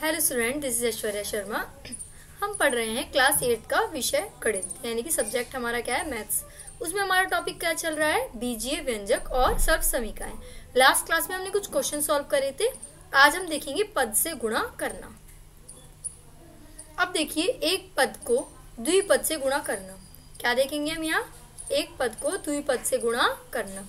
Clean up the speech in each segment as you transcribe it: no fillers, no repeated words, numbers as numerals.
Hello student, this is Aishwarya Sharma. हम पढ़ रहे हैं क्लास 8 का विषय गणित, यानी कि सब्जेक्ट हमारा क्या है, मैथ्स। उसमें हमारा टॉपिक क्या चल रहा है, बीजीय व्यंजक और सर्वसमीकाएं। लास्ट क्लास में हमने कुछ क्वेश्चन सॉल्व करे थे। आज हम देखेंगे पद से गुणा करना। अब देखिए, एक पद को द्विपद से गुणा करना। क्या देखेंगे हम यहाँ, एक पद को द्विपद से गुणा करना।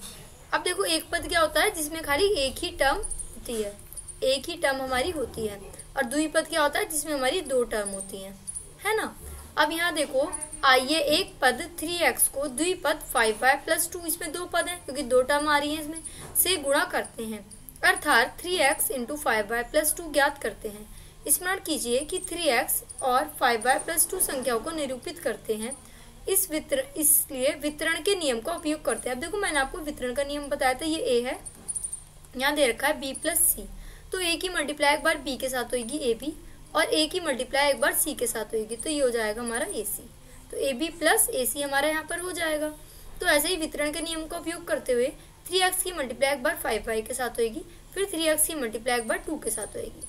अब देखो, एक पद क्या होता है जिसमें खाली एक ही टर्म होती है, एक ही टर्म हमारी होती है। और द्विपद क्या होता है जिसमें हमारी दो टर्म होती हैं, है ना। अब यहाँ देखो, आइए एक पद 3x को द्विपद 5y + 2, इसमें दो पद हैं क्योंकि दो टर्म आ रही हैं इसमें, से गुणा करते हैं। अर्थात 3x × 5y + 2 ज्ञात करते हैं। स्मरण कीजिए कि 3x और 5y + 2 संख्याओं को निरूपित करते हैं। इसलिए वितरण के नियम का उपयोग करते हैं। अब देखो, मैंने आपको वितरण का नियम बताया था, ये a है, यहाँ दे रखा है b + c। तो a की मल्टीप्लाई एक बार b के साथ होगी ab, और a की मल्टीप्लाई एक बार c के साथ होगी, तो ये हो जाएगा हमारा ac। तो ab + ac हमारा यहाँ पर हो जाएगा। तो ऐसे ही वितरण के नियम का उपयोग करते हुए 3x की मल्टीप्लाई एक बार 5y के साथ होगी, फिर 3x की मल्टीप्लाई एक बार 2 के साथ होगी।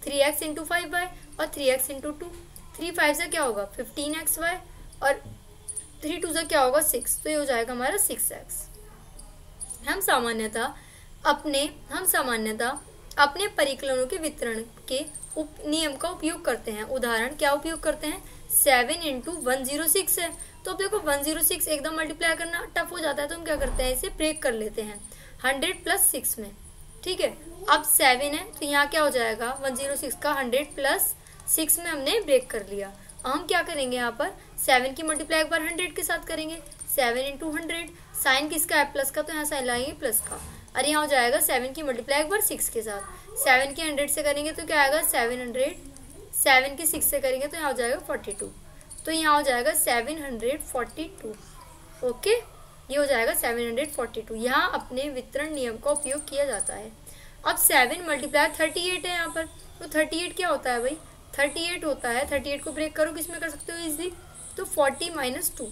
3x × 5y और 3x × 2, 3 5 से क्या होगा 15xy, और 3 2 से क्या होगा 6, तो ये हो जाएगा हमारा 6x। हम सामान्यतः अपने परिकलनों के वितरण के नियम का उपयोग करते हैं। उदाहरण क्या उपयोग करते हैं, 7 × 106 है। तो अब देखो, 106 एकदम मल्टीप्लाई करना टफ हो जाता है, तो हम क्या करते हैं, इसे ब्रेक कर लेते हैं 100 + 6 में। ठीक है, अब 7 है तो यहाँ क्या हो जाएगा, 106 का 100 + 6 में हमने ब्रेक कर लिया। हम क्या करेंगे, यहाँ पर 7 की मल्टीप्लाई एक बार 100 के साथ करेंगे, 7 × 100। साइन किसका है, प्लस का, तो यहाँ साइन लाएंगे प्लस का। और यहाँ हो जाएगा 7 की मल्टीप्लाई एक बार 6 के साथ। 7 की 100 से करेंगे तो क्या आएगा 700, 7 की 6 से करेंगे तो यहाँ हो जाएगा 42। तो यहाँ हो जाएगा 742। ओके, ये हो जाएगा 742। यहाँ अपने वितरण नियम का उपयोग किया जाता है। अब 7 × 38 है यहाँ पर, तो 38 क्या होता है भाई, 38 होता है, 38 को ब्रेक करो किसमें कर सकते हो इजीली, तो 40 - 2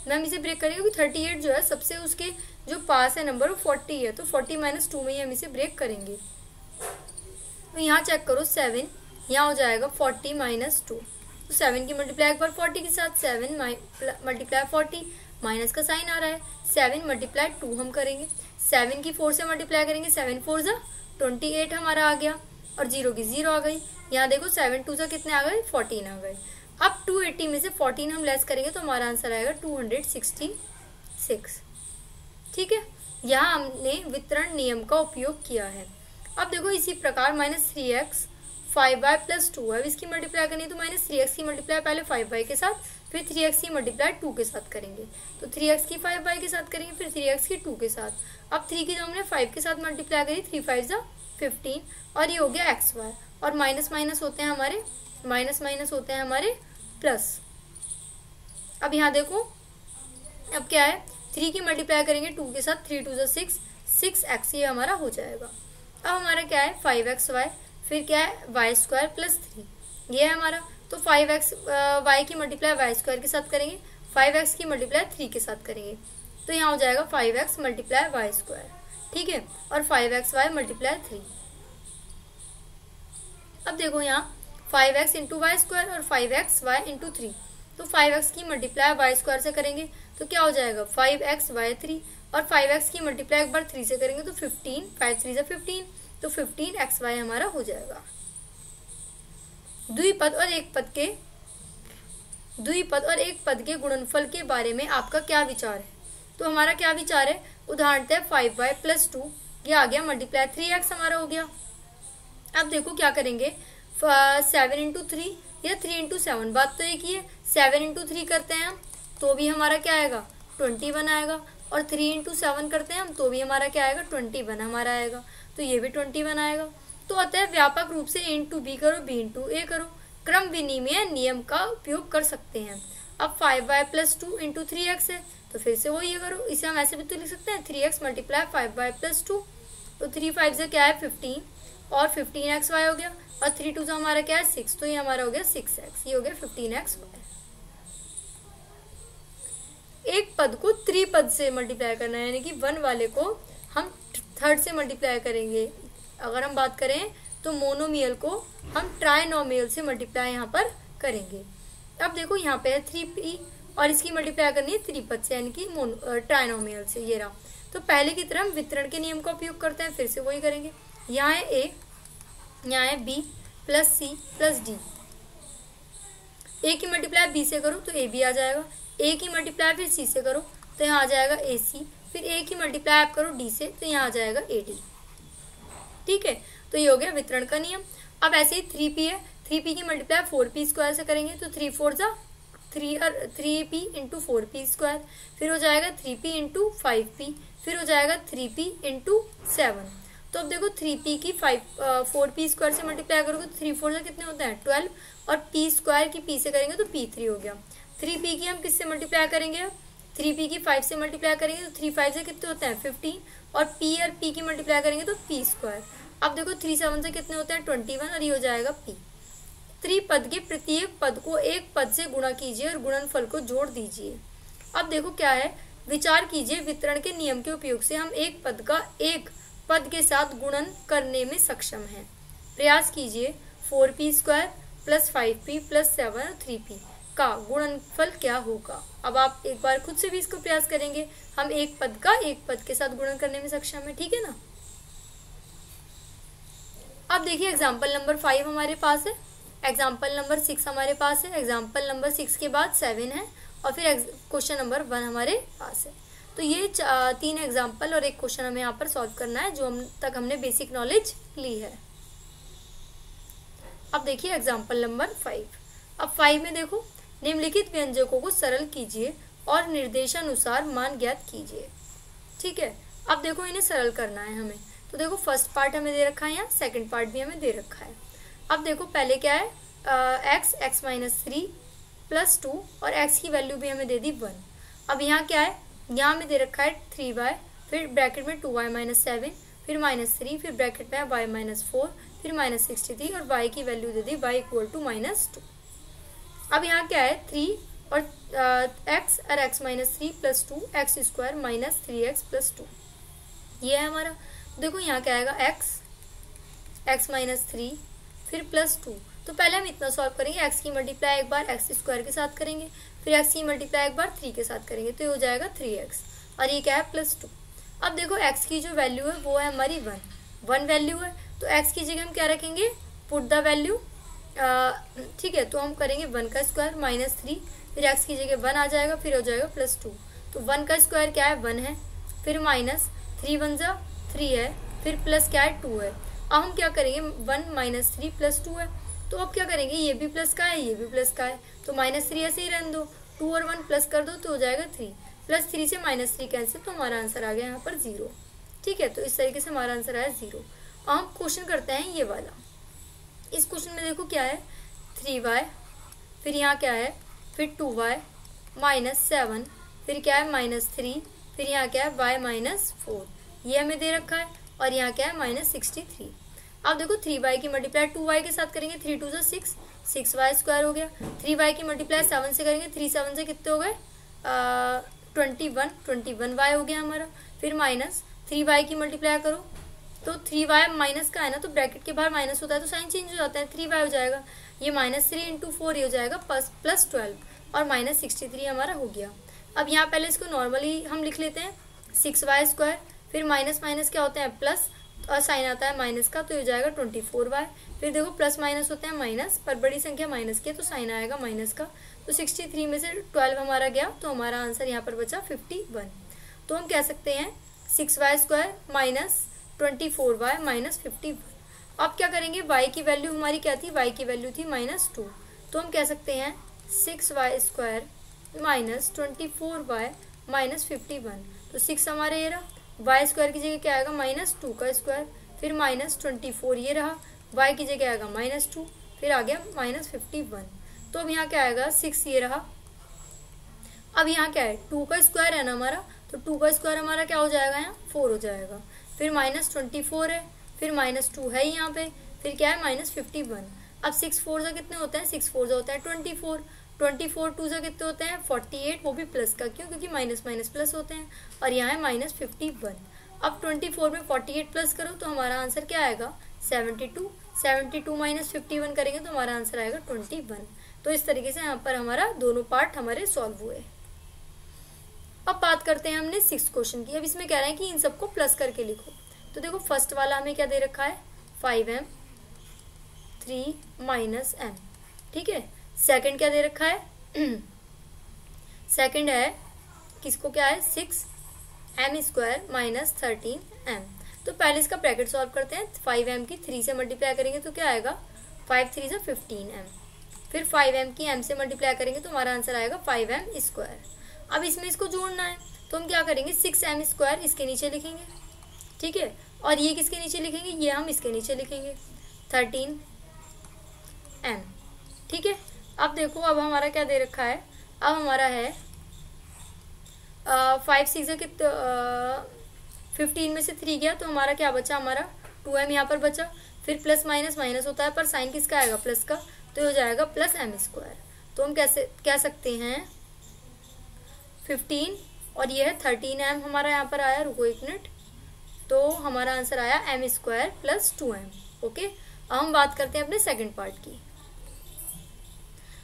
में हम इसे ब्रेक करेंगे, क्योंकि 38 जो है सबसे उसके जो पास है नंबर वो 40 है, तो 40 - 2 में ही हम इसे ब्रेक करेंगे। तो यहाँ चेक करो 7, यहाँ हो जाएगा 40 - 2। तो 7 की मल्टीप्लाई एक बार 40 के साथ, 7 × 40, माइनस का साइन आ रहा है, 7 × 2 हम करेंगे, 7 की 4 से मल्टीप्लाई करेंगे, 7 4 = 28 हमारा आ गया, और 0 की 0 आ गई। यहाँ देखो 7 2 से कितने आ गए, 14 आ गए। अब 280 में से 14 हम लेस करेंगे तो हमारा आंसर आएगा 266। ठीक है, यहाँ हमने वितरण नियम का उपयोग किया है। अब देखो, इसी प्रकार -3x 5y + 2 है, इसकी मल्टीप्लाई करनी है, तो -3x की मल्टीप्लाई पहले 5y के साथ, फिर 3x की मल्टीप्लाई 2 के साथ करेंगे। तो 3x की 5y के साथ करेंगे, फिर 3x की 2 के साथ। अब 3 की जो हमने 5 के साथ मल्टीप्लाई करी, 3 5 = 15, और ये हो गया xy। और माइनस माइनस होते हैं हमारे प्लस। अब यहाँ देखो, अब क्या है, 3 की मल्टीप्लाई करेंगे 2 के साथ, 3 2 = 6, 6x ये हमारा हो जाएगा। अब हमारा क्या है 5xy, फिर क्या है y² + 3, ये है हमारा। तो 5x y की मल्टीप्लाई y² के साथ करेंगे, 5x की मल्टीप्लाई 3 के साथ करेंगे, तो यहाँ हो जाएगा 5x × y²। ठीक है, और 5xy × 3। अब देखो यहाँ 5x × y² और 5xy × 3, तो 5x की मल्टीप्लाई y² से करेंगे तो क्या हो जाएगा 5xy3, और 5x की मल्टीप्लाई एक बार 3 से करेंगे तो 15, 5 3 = 15, तो 15xy हमारा हो जाएगा। द्विपद और एक पद के गुणनफल के बारे में आपका क्या विचार है। तो हमारा क्या विचार है, उदाहरणतः 5y + 2, ये आ गया, मल्टीप्लाई 3x हमारा हो गया। अब देखो क्या करेंगे, 7 × 3 या 3 × 7, बात तो एक ही है। 7 × 3 करते हैं हम तो भी हमारा क्या आएगा 21 आएगा, और 3 × 7 करते हैं हम तो भी हमारा क्या आएगा 21 हमारा आएगा, तो ये भी 21 आएगा। तो अतः व्यापक रूप से a × b करो, b × a करो, क्रम विनिमय नियम का उपयोग कर सकते हैं। अब 5y + 2 × 3x है, तो फिर से वही करो, इसे हम ऐसे भी तो लिख सकते हैं 3x × 5y + 2, तो 3 5 से क्या है 15, और 15xy हो गया, और 3 2 से हमारा क्या है 6, तो ये हमारा हो गया 6x, ये हो गया 15xy। एक पद को त्रिपद से मल्टीप्लाई करना है, यानी कि 1 वाले को हम 3rd से मल्टीप्लाई करेंगे। अगर हम बात करें तो मोनोमियल को हम ट्राइनोमियल से मल्टीप्लाई यहाँ पर करेंगे। अब देखो यहाँ पे है 3p और इसकी मल्टीप्लाई करनी है त्रिपद से यानी कि ट्राइनोमियल से, ये रहा। तो पहले की तरह हम वितरण के नियम का उपयोग करते हैं, फिर से वही करेंगे। यहाँ है a, यहाँ है b plus c plus d। a की मल्टीप्लाई b से करो तो ab आ जाएगा, a की मल्टीप्लाई फिर c से करो तो यहाँ आ जाएगा ac, फिर a की मल्टीप्लाई आप करो d से तो यहाँ आ जाएगा ad। ठीक है, तो ये हो गया वितरण का नियम। अब ऐसे ही 3p है, 3p की मल्टीप्लाई 4p स्क्वायर से करेंगे तो 3 4 जा 3p इंटू 4p स्क्वायर, फिर हो जाएगा 3p इंटू 5p, फिर हो जाएगा 3p इंटू 7। तो अब देखो 3p की 4p स्क्वायर से मल्टीप्लाई करोगे तो 3 4 से कितने होते हैं 12, और p स्क्वायर की p से करेंगे तो p3 हो गया। 3p की हम किससे मल्टीप्लाई करेंगे, 3p की 5 से मल्टीप्लाई करेंगे तो 3 5 से कितने होते हैं 15, और p और p की मल्टीप्लाई करेंगे तो p स्क्वायर। अब देखो 3 7 से कितने होते हैं 21, और ये हो जाएगा p। त्रिपद के प्रत्येक पद को एक पद से गुणा कीजिए और गुणनफल को जोड़ दीजिए। अब देखो क्या है, विचार कीजिए वितरण के नियम के उपयोग से हम एक पद का एक पद के साथ गुणन करने में सक्षम हैं। प्रयास कीजिए 4p square plus 5p plus 7 और 3p का गुणनफल क्या होगा। अब आप एक बार खुद से भी इसको प्रयास करेंगे, हम एक पद का एक पद के साथ गुणन करने में सक्षम है, ठीक है ना। अब देखिए एग्जाम्पल नंबर 5 हमारे पास है, एग्जाम्पल नंबर 6 हमारे पास है, एग्जाम्पल नंबर 6 के बाद 7 है, और फिर क्वेश्चन नंबर 1 हमारे पास है। तो ये 3 एग्जाम्पल और एक क्वेश्चन हमें यहाँ पर सॉल्व करना है जो हमने बेसिक नॉलेज ली है। अब देखिए एग्जाम्पल नंबर 5। अब 5 में देखो, निम्नलिखित व्यंजकों को सरल कीजिए और निर्देशानुसार मान ज्ञात कीजिए। ठीक है, अब देखो इन्हें सरल करना है हमें। तो देखो फर्स्ट पार्ट हमें दे रखा है, यहाँ सेकंड पार्ट भी हमें दे रखा है। अब देखो पहले क्या है, x माइनस 3 प्लस 2 और x की वैल्यू भी हमें दे दी 1। अब यहाँ क्या है, यहाँ हमें दे रखा है 3y, फिर ब्रैकेट में 2y माइनस 7, फिर माइनस 3, फिर ब्रैकेट में y माइनस 4, फिर माइनस 63 और y की वैल्यू दे दी y इक्वल टू माइनस 2। अब यहाँ क्या है 3 और x और x minus 3 plus 2 x square minus 3x plus 2, ये है हमारा। देखो यहाँ क्या आएगा x माइनस 3 फिर प्लस 2। तो पहले हम इतना सॉल्व करेंगे, x की मल्टीप्लाई एक बार x स्क्वायर के साथ करेंगे, फिर x की मल्टीप्लाई एक बार 3 के साथ करेंगे, तो ये हो जाएगा 3x, और ये क्या है प्लस 2। अब देखो x की जो वैल्यू है वो है हमारी 1 वैल्यू है, तो x की जगह हम क्या रखेंगे, पुट द वैल्यू। ठीक है, तो हम करेंगे 1 का स्क्वायर माइनस 3, फिर x की जगह 1 आ जाएगा, फिर हो जाएगा प्लस 2। तो 1 का स्क्वायर क्या है 1 है, फिर माइनस 3 1 जा 3 है, फिर प्लस क्या है 2 है। अब हम क्या करेंगे 1 माइनस 3 प्लस 2 है, तो अब क्या करेंगे, ये भी प्लस का है ये भी प्लस का है, तो माइनस 3 ऐसे ही रहने दो, 2 और 1 प्लस कर दो तो हो जाएगा 3, प्लस 3 से माइनस 3 कैंसिल, तो हमारा आंसर आ गया यहाँ पर 0। ठीक है, तो इस तरीके से हमारा आंसर आया 0। अब हम क्वेश्चन करते हैं ये वाला। इस क्वेश्चन में देखो क्या है 3y, फिर यहाँ क्या है फिर 2y माइनस 7, फिर क्या है माइनस 3, फिर यहाँ क्या है y माइनस 4, ये हमें दे रखा है, और यहाँ क्या है माइनस 63। अब देखो 3y की मल्टीप्लाई 2y के साथ करेंगे, 3 2 जा 6, 6y स्क्वायर हो गया। 3y की मल्टीप्लाई 7 से करेंगे, 3 7 से कितने हो गए 21y हो गया हमारा। फिर माइनस 3y की मल्टीप्लाई करो, तो 3y माइनस का है ना, तो ब्रैकेट के बाहर माइनस होता है तो साइन चेंज हो जाता है, 3y हो जाएगा, ये माइनस 3 इंटू 4 ये हो जाएगा प्लस 12, और माइनस 63 हमारा हो गया। अब यहाँ पहले इसको नॉर्मली हम लिख लेते हैं 6y स्क्वायर, फिर माइनस माइनस क्या होते हैं प्लस, और साइन आता है माइनस का, तो ये हो जाएगा 24y। फिर देखो प्लस माइनस होते हैं माइनस, पर बड़ी संख्या माइनस की है तो साइन आएगा माइनस का, तो 63 में से 12 हमारा गया, तो हमारा आंसर यहाँ पर बचा 51। तो हम कह सकते हैं 6y square minus 24y minus 51। अब क्या करेंगे, y की वैल्यू हमारी क्या थी, y की वैल्यू थी माइनस 2, तो हम कह सकते हैं 6y square minus 24y minus 51। तो 6 हमारे ये रहा, y स्क्वायर की जगह क्या आएगा माइनस 2 का स्क्वायर, फिर माइनस 24 ये रहा, y की जगह आएगा माइनस 2, फिर आ गया माइनस 51। तो अब यहाँ क्या आएगा 6 ये रहा। अब यहाँ क्या है 2 का स्क्वायर है ना हमारा, तो 2 का स्क्वायर हमारा क्या हो जाएगा यहाँ 4 हो जाएगा, फिर माइनस 24 है, फिर माइनस 2 है यहाँ पे, फिर क्या है माइनस 51। अब 6 4 जा कितने होते हैं, 6 4 जा होता है 24, 24 2 जा कितने होते हैं 48, वो भी प्लस का, क्यों क्योंकि माइनस माइनस प्लस होते हैं, और यहाँ है माइनस 51। अब 24 में 48 प्लस करो तो हमारा आंसर क्या आएगा 72। 72 माइनस 51 करेंगे तो हमारा आंसर आएगा 21। तो इस तरीके से यहाँ पर हमारा दोनों पार्ट हमारे सॉल्व हुए। अब बात करते हैं हमने 6 क्वेश्चन की। अब इसमें कह रहे हैं कि इन सबको प्लस करके लिखो। तो देखो फर्स्ट वाला हमें क्या दे रखा है 5m 3 माइनस m, ठीक है। सेकंड क्या दे रखा है सेकंड है किसको क्या है 6m स्क्वायर माइनस 13m। तो पहले इसका ब्रैकेट सॉल्व करते हैं। 5m की 3 से मल्टीप्लाई करेंगे तो क्या आएगा 5 3 से 15m, फिर 5m की m से मल्टीप्लाई करेंगे तो हमारा आंसर आएगा 5m स्क्वायर। अब इसमें इसको जोड़ना है तो हम क्या करेंगे 6m स्क्वायर इसके नीचे लिखेंगे, ठीक है, और ये किसके नीचे लिखेंगे, ये हम इसके नीचे लिखेंगे 13m, ठीक है। अब देखो अब हमारा क्या दे रखा है, अब हमारा है 5 6 कितना 15 में से 3 गया तो हमारा क्या बचा, हमारा 2m यहाँ पर बचा। फिर प्लस माइनस माइनस होता है पर साइन किसका आएगा प्लस का, तो हो जाएगा प्लस m स्क्वायर। तो हम कैसे कह सकते हैं 15 और ये है 13m हमारा यहाँ पर आया, रुको एक मिनट, तो हमारा आंसर आया m square plus 2m। Okay, अब हम बात करते हैं अपने सेकंड पार्ट की।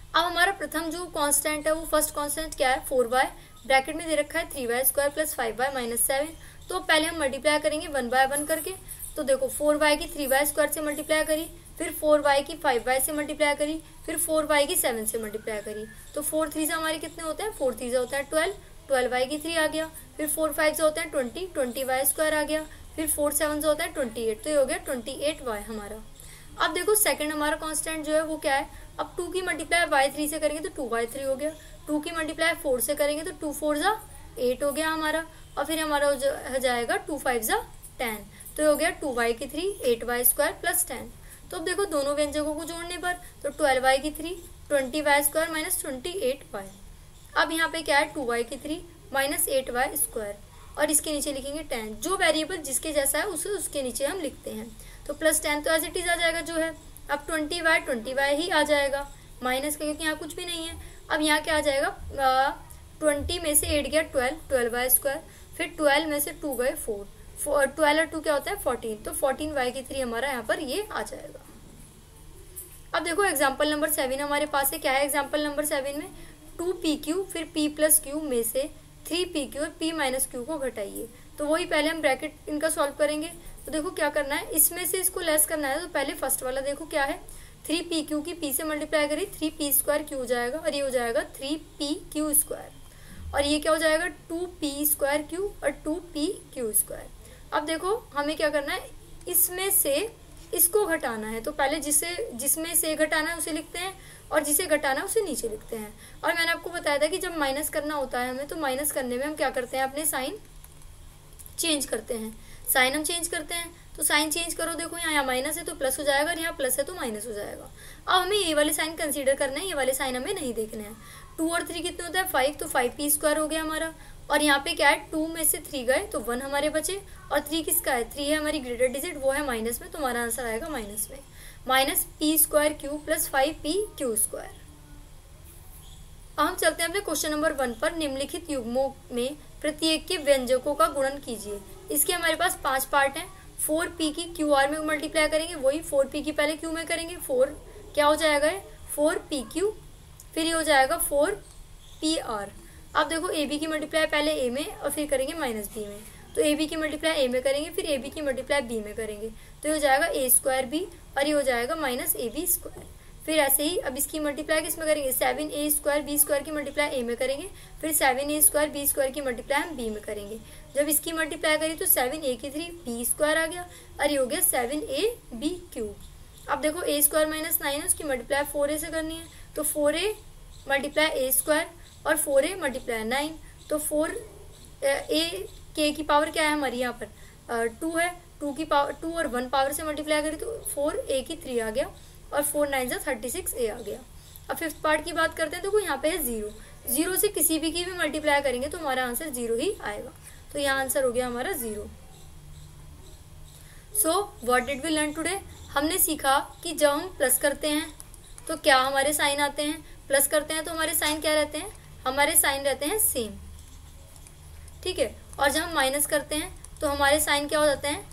अब हमारा प्रथम जो कांस्टेंट है वो फर्स्ट कांस्टेंट क्या है 4y, ब्रैकेट में दे रखा है 3y square plus 5y minus 7। तो पहले हम मल्टीप्लाई करेंगे 1 बाय 1 करके। तो देखो 4y की 3y स्क्वायर से मल्टीप्लाई करी, फिर 4y की 5y से मल्टीप्लाई करी, फिर 4y की 7 से मल्टीप्लाई करी। तो 4 3 से हमारे कितने होते हैं 4 3 से होता है 12, 12y की 3 आ गया, फिर 4 5 से होता है 20, 20y स्क्वायर आ गया, फिर 4 7 से होता है 28, तो ये हो गया 28y हमारा। अब देखो सेकंड हमारा कांस्टेंट जो है वो क्या है, अब 2 की मल्टीप्लाई y3 से करेंगे तो 2y3 हो गया, 2 की मल्टीप्लाई 4 से करेंगे तो 2 4 जा 8 हो गया हमारा, और फिर हमारा हो जाएगा 2 5 जा 10, तो ये हो गया 2y की 3 8y स्क्वायर प्लस 10। तो अब देखो दोनों व्यंजकों को जोड़ने पर तो 12y की 3 20y स्क्वायर माइनस 28y। अब यहाँ पे क्या है 2y की 3 माइनस 8y स्क्वायर, और इसके नीचे लिखेंगे 10। जो वेरिएबल जिसके जैसा है उसे उसके नीचे हम लिखते हैं। तो प्लस 10 तो एज इट इज आ जाएगा जो है। अब 20y ही आ जाएगा माइनस का, क्योंकि यहाँ कुछ भी नहीं है। अब यहाँ क्या आ जाएगा 20 में से 8 गया 12y स्क्वायर, फिर 12 में से 2 गए 4, 12 और 2 क्या होता है 14, तो 14y की 3 हमारा यहाँ पर ये आ जाएगा। अब देखो एग्जाम्पल नंबर 7 हमारे पास है। क्या है एग्जाम्पल नंबर 7 में 2pq फिर p प्लस q में से 3pq और p माइनस q को घटाइए। तो वही पहले हम ब्रैकेट इनका सॉल्व करेंगे। तो देखो क्या करना है, इसमें से इसको लेस करना है। तो पहले फर्स्ट वाला देखो क्या है 3pq की p से मल्टीप्लाई करी 3p स्क्वायर q हो जाएगा, और ये हो जाएगा 3pq स्क्वायर, और ये क्या हो जाएगा 2p स्क्वायर q और 2pq स्क्वायर। अब देखो हमें क्या करना है, इसमें से इसको घटाना है। तो पहले जिसमें से घटाना है उसे लिखते हैं, और जिसे घटाना है उसे नीचे लिखते हैं। और मैंने आपको बताया था कि जब माइनस करना होता है हमें, तो माइनस करने में हम क्या करते हैं अपने साइन चेंज करते हैं, साइन हम चेंज करते हैं। तो साइन चेंज करो, देखो यहाँ माइनस है तो प्लस हो जाएगा, और यहाँ प्लस है तो माइनस हो जाएगा। अब हमें ये वाले साइन कंसीडर करना है, ये वाले साइन हमें नहीं देखने हैं। 2 और 3 कितने होता है 5, तो 5p स्क्वायर हो गया हमारा। और यहाँ पे क्या है 2 में से 3 गए तो 1 हमारे बचे, और 3 किसका है 3 है हमारी ग्रेटर डिजिट, वो है माइनस में, तो हमारा आंसर आएगा माइनस में, minus p square q plus 5pq square. अब हम चलते हैं अपने क्वेश्चन नंबर 1 पर। निम्नलिखित युग्मों में प्रत्येक के व्यंजकों का गुणन कीजिए। इसके हमारे पास 5 पार्ट हैं। 4p की qr में मल्टीप्लाई करेंगे, वही 4p की पहले q में करेंगे, 4 क्या हो जाएगा 4pq, फिर ये हो जाएगा 4pr। अब देखो ab की मल्टीप्लाई पहले a में और फिर करेंगे माइनस b में, तो ab की मल्टीप्लाई a में करेंगे, फिर ab की मल्टीप्लाई b में करेंगे, तो ये हो जाएगा a स्क्वायर b, और ये हो जाएगा माइनस ab स्क्वायर। फिर ऐसे ही अब इसकी मल्टीप्लाई किस में करेंगे 7a स्क्वायर b स्क्वायर की मल्टीप्लाई a में करेंगे, फिर 7a स्क्वायर b स्क्वायर की मल्टीप्लाई हम b में करेंगे। जब इसकी मल्टीप्लाई करी तो 7a की 3 b स्क्वायर आ गया, और ये हो गया 7ab क्यूब। अब देखो a स्क्वायर माइनस 9 है, उसकी मल्टीप्लाई 4a से करनी है, तो 4a मल्टीप्लाई a स्क्वायर और 4a मल्टीप्लाई 9, तो 4a k की पावर क्या है हमारी यहाँ पर 2 है, 2 की पावर 2 और 1 पावर से मल्टीप्लाई करी तो 4a की 3 आ गया, और 4 9 जा 36a आ गया। अब फिफ्थ पार्ट की बात करते हैं। देखो यहाँ पे है 0, 0 से किसी भी की भी मल्टीप्लाई करेंगे तो हमारा आंसर 0 ही आएगा, तो यहाँ आंसर हो गया हमारा 0। So what did we learn today, हमने सीखा कि जब हम प्लस करते हैं तो क्या हमारे साइन आते हैं, प्लस करते हैं तो हमारे साइन क्या रहते हैं, हमारे साइन रहते हैं सेम, ठीक है। और जब हम माइनस करते हैं तो हमारे साइन क्या हो जाते हैं,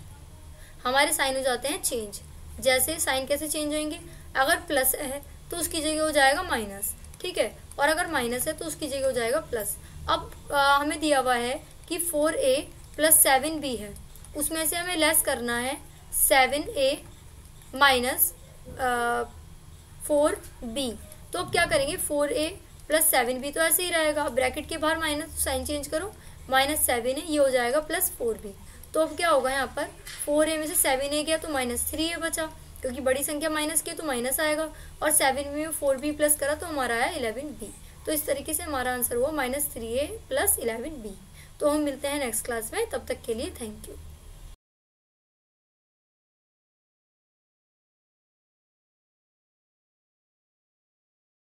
हमारे साइन हो जाते हैं चेंज। जैसे साइन कैसे चेंज होंगे, अगर प्लस है तो उसकी जगह हो जाएगा माइनस, ठीक है, और अगर माइनस है तो उसकी जगह हो जाएगा प्लस। अब हमें दिया हुआ है कि 4a प्लस 7b है, उसमें से हमें लेस करना है 7a माइनस 4b। तो अब क्या करेंगे, 4a प्लस 7b तो ऐसे ही रहेगा, ब्रैकेट के बाहर माइनस, साइन चेंज करो, माइनस 7 है, ये हो जाएगा प्लस 4b। तो अब क्या होगा यहाँ पर, 4a में से 7a गया तो माइनस 3a बचा, क्योंकि बड़ी संख्या माइनस की तो माइनस आएगा, और 7b में 4b प्लस करा तो हमारा आया 11b। तो इस तरीके से हमारा आंसर हुआ -3a प्लस 11b। तो हम मिलते हैं नेक्स्ट क्लास में, तब तक के लिए थैंक यू।